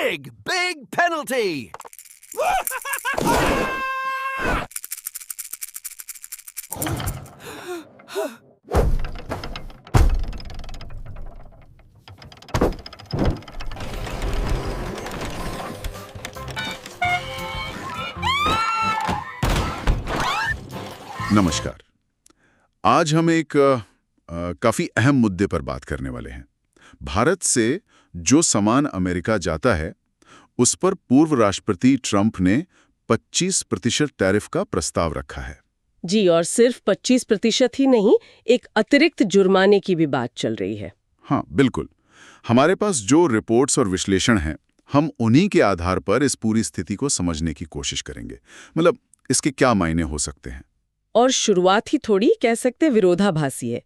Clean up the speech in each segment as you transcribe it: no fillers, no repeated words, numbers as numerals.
Big penalty! नमस्कार। आज हम एक काफी अहम मुद्दे पर बात करने वाले हैं। भारत से जो सामान अमेरिका जाता है उस पर पूर्व राष्ट्रपति ट्रंप ने 25% टैरिफ का प्रस्ताव रखा है। जी, और सिर्फ 25% ही नहीं, एक अतिरिक्त जुर्माने की भी बात चल रही है। हाँ, बिल्कुल। हमारे पास जो रिपोर्ट्स और विश्लेषण हैं, हम उन्हीं के आधार पर इस पूरी स्थिति को समझने की कोशिश करेंगे। मतलब इसके क्या मायने हो सकते हैं। और शुरुआत ही थोड़ी कह सकते विरोधाभासी है।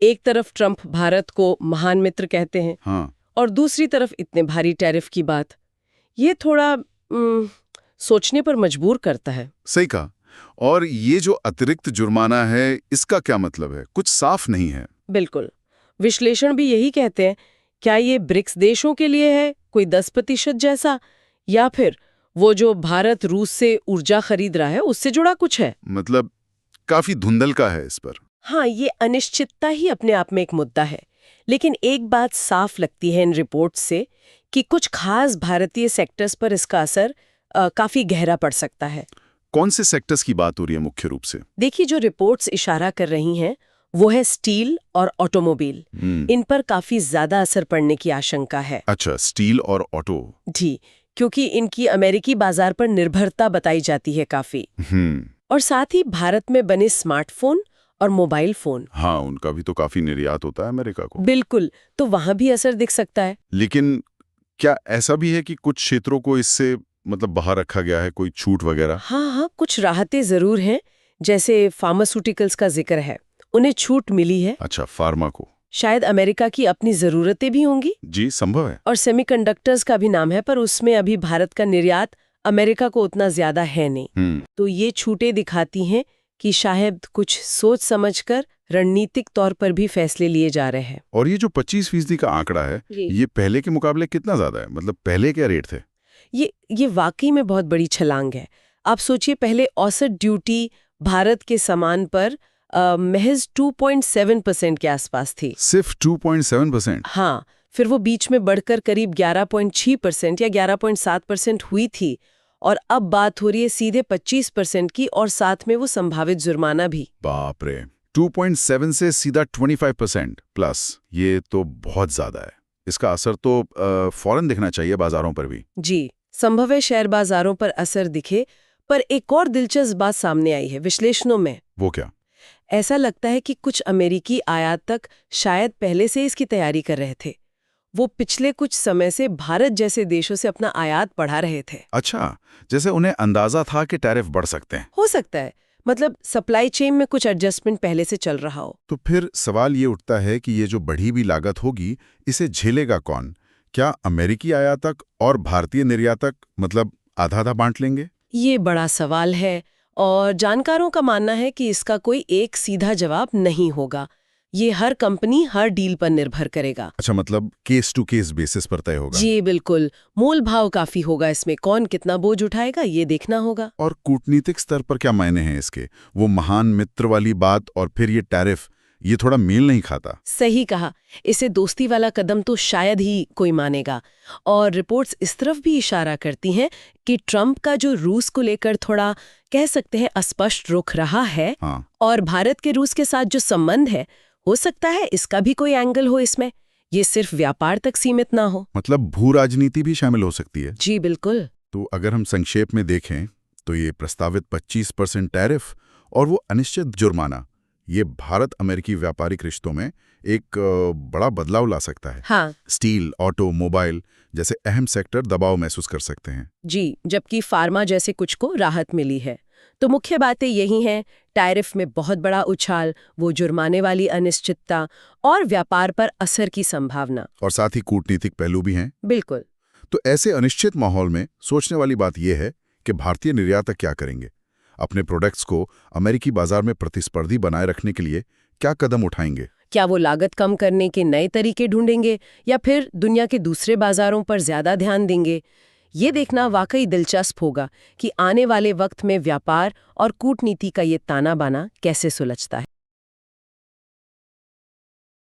एक तरफ ट्रंप भारत को महान मित्र कहते हैं, हाँ, और दूसरी तरफ इतने भारी टैरिफ की बात। ये थोड़ा सोचने पर मजबूर करता है। सही कहा। और ये जो अतिरिक्त जुर्माना है, इसका क्या मतलब है? कुछ साफ नहीं है। बिल्कुल, विश्लेषण भी यही कहते हैं। क्या ये ब्रिक्स देशों के लिए है, कोई 10% जैसा, या फिर वो जो भारत रूस से ऊर्जा खरीद रहा है उससे जुड़ा कुछ है? मतलब काफी धुंधल का है इस पर। हाँ, ये अनिश्चितता ही अपने आप में एक मुद्दा है। लेकिन एक बात साफ लगती है इन रिपोर्ट्स से कि कुछ खास भारतीय सेक्टर्स पर इसका असर काफी गहरा पड़ सकता है। कौन से सेक्टर्स की बात हो रही है मुख्य रूप से? देखिए, जो रिपोर्ट्स इशारा कर रही हैं वो है स्टील और ऑटोमोबाइल। इन पर काफी ज्यादा असर पड़ने की आशंका है। अच्छा, स्टील और ऑटो। जी, क्योंकि इनकी अमेरिकी बाजार पर निर्भरता बताई जाती है काफी। और साथ ही भारत में बने स्मार्टफोन और मोबाइल फोन। हाँ, उनका भी तो काफी निर्यात होता है अमेरिका को। बिल्कुल, तो वहां भी असर दिख सकता है। लेकिन क्या ऐसा भी है कि कुछ क्षेत्रों को इससे मतलब बाहर रखा गया है, कोई छूट वगैरह? हाँ, कुछ राहतें जरूर हैं। जैसे फार्मास्यूटिकल्स का जिक्र है, उन्हें छूट मिली है। अच्छा, फार्मा को। शायद अमेरिका की अपनी जरूरतें भी होंगी। जी, संभव है। और सेमीकंडक्टर्स का भी नाम है, पर उसमें अभी भारत का निर्यात अमेरिका को उतना ज्यादा है नहीं। तो ये छूटें दिखाती हैं कि शायद कुछ सोच समझकर रणनीतिक तौर पर भी फैसले लिए जा रहे हैं। और ये जो 25% का आंकड़ा है, ये पहले के मुकाबले कितना ज्यादा है? मतलब पहले क्या रेट थे? ये वाकई में बहुत बड़ी छलांग है। आप सोचिए, पहले औसत ड्यूटी भारत के सामान पर महज 2.7% के आसपास थी। सिर्फ 2.7%? हाँ, फिर वो बीच में बढ़कर करीब 11.6% या 11.7% हुई थी, और अब बात हो रही है सीधे 25% की, और साथ में वो संभावित जुर्माना भी। बाप रे, 2.7 से सीधा 25% प्लस, ये तो बहुत ज्यादा है। इसका असर तो फौरन दिखना चाहिए बाजारों पर भी। जी, संभव है शेयर बाजारों पर असर दिखे, पर एक और दिलचस्प बात सामने आई है विश्लेषणों में। वो क्या? ऐसा लगता है कि कुछ अमेरिकी आयातक शायद पहले से इसकी तैयारी कर रहे थे। वो पिछले कुछ समय से भारत जैसे देशों से अपना आयात बढ़ा रहे थे। अच्छा, जैसे उन्हें अंदाजा था कि टैरिफ बढ़ सकते हैं। हो सकता है, मतलब सप्लाई चेन में कुछ एडजस्टमेंट पहले से चल रहा हो। तो फिर सवाल ये उठता है कि ये जो बढ़ी हुई लागत होगी, इसे झेलेगा कौन? क्या अमेरिकी आयातक और भारतीय निर्यातक मतलब आधा-आधा बांट लेंगे? ये बड़ा सवाल है, और जानकारों का मानना है कि इसका कोई एक सीधा जवाब नहीं होगा। ये हर कंपनी हर डील पर निर्भर करेगा। अच्छा, मतलब केस टू केस बेसिस पर तय होगा। जी बिल्कुल, मोल भाव काफी होगा इसमें, कौन कितना बोझ उठाएगा ये देखना होगा। और कूटनीतिक स्तर पर क्या मायने हैं इसके? वो महान मित्र वाली बात और फिर ये टैरिफ, ये थोड़ा मेल नहीं खाता। सही कहा, इसे दोस्ती वाला कदम तो शायद ही कोई मानेगा। और रिपोर्ट्स इस तरफ भी इशारा करती हैं कि ट्रंप का जो रूस को लेकर थोड़ा कह सकते हैं अस्पष्ट रुख रहा है, और भारत के रूस के साथ जो संबंध है, हो सकता है इसका भी कोई एंगल हो इसमें, ये सिर्फ व्यापार तक सीमित ना हो। मतलब भू राजनीति भी शामिल हो सकती है। जी बिल्कुल। तो अगर हम संक्षेप में देखें तो ये प्रस्तावित 25% टैरिफ और वो अनिश्चित जुर्माना, ये भारत अमेरिकी व्यापारिक रिश्तों में एक बड़ा बदलाव ला सकता है। हाँ, स्टील, ऑटो, मोबाइल जैसे अहम सेक्टर दबाव महसूस कर सकते हैं। जी, जबकि फार्मा जैसे कुछ को राहत मिली है। तो मुख्य बातें यही हैं, टैरिफ में बहुत बड़ा उछाल, वो जुर्माने वाली अनिश्चितता, और व्यापार पर असर की संभावना। और साथ ही कूटनीतिक पहलू भी हैं। बिल्कुल। तो ऐसे अनिश्चित माहौल में सोचने वाली बात यह है कि भारतीय निर्यातक क्या करेंगे? अपने प्रोडक्ट्स को अमेरिकी बाजार में प्रतिस्पर्धी बनाए रखने के लिए क्या कदम उठाएंगे? क्या वो लागत कम करने के नए तरीके ढूंढेंगे या फिर दुनिया के दूसरे बाजारों पर ज्यादा ध्यान देंगे? ये देखना वाकई दिलचस्प होगा कि आने वाले वक्त में व्यापार और कूटनीति का ये ताना बाना कैसे सुलझता है।